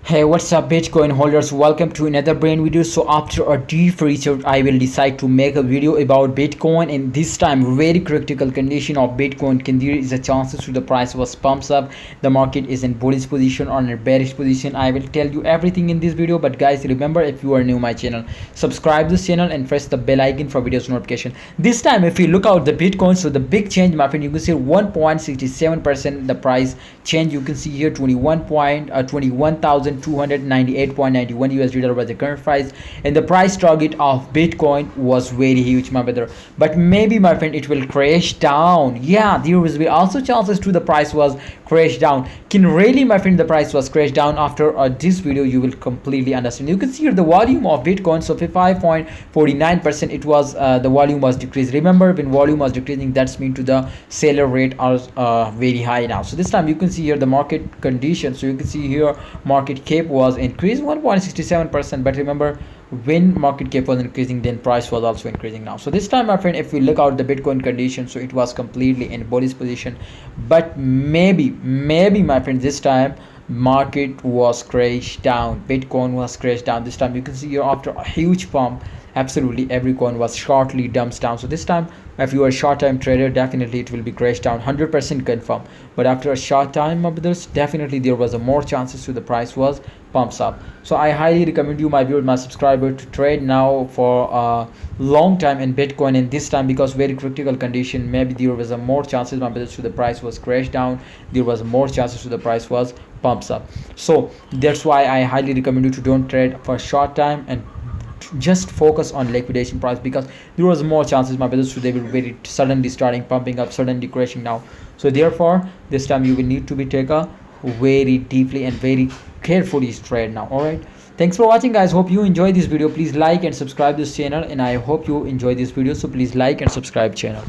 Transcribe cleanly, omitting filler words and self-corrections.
Hey, what's up Bitcoin holders, welcome to another brand video. So after a deep research I will decide to make a video about Bitcoin, and this time very critical condition of Bitcoin. Can there is a chances to the price was pumps up, the market is in bullish position or in a bearish position. I will tell you everything in this video. But guys, remember, if you are new my channel, subscribe this channel and press the bell icon for videos notification. This time if you look out the Bitcoin, so the big change my friend, you can see 1.67% the price change. You can see here 21,298.91 USD dollar was the current price, and the price target of Bitcoin was very huge my brother. But maybe my friend it will crash down. Yeah, there will be also chances to the price was crash down. Can really my friend the price was crash down? After this video you will completely understand. You can see here the volume of Bitcoin, so 55.49% it was the volume was decreased. Remember, when volume was decreasing, that's mean to the seller rate are very high now. So this time you can see here the market condition. So you can see here market cap was increased 1.67%. But remember, when market cap was increasing, then price was also increasing now. So this time my friend, if we look out the Bitcoin condition, so it was completely in bullish position. But maybe my friend, this time market was crashed down, Bitcoin was crashed down. This time you can see here after a huge pump, absolutely every coin was shortly dumps down. So this time if you are a short time trader, definitely it will be crashed down, 100% confirm. But after a short time of this, definitely there was a more chances to the price was pumps up. So I highly recommend you, my viewers, my subscriber, to trade now for a long time in Bitcoin in this time, because very critical condition. Maybe there was a more chances my brothers to the price was crashed down, there was more chances to the price was pumps up. So that's why I highly recommend you to don't trade for a short time and just focus on liquidation price, because there was more chances my brothers, so they will very suddenly starting pumping up, suddenly crashing now. So therefore this time you will need to be take a very deeply and very carefully trade now. All right, thanks for watching guys, hope you enjoy this video. Please like and subscribe this channel, and I hope you enjoy this video, so please like and subscribe channel.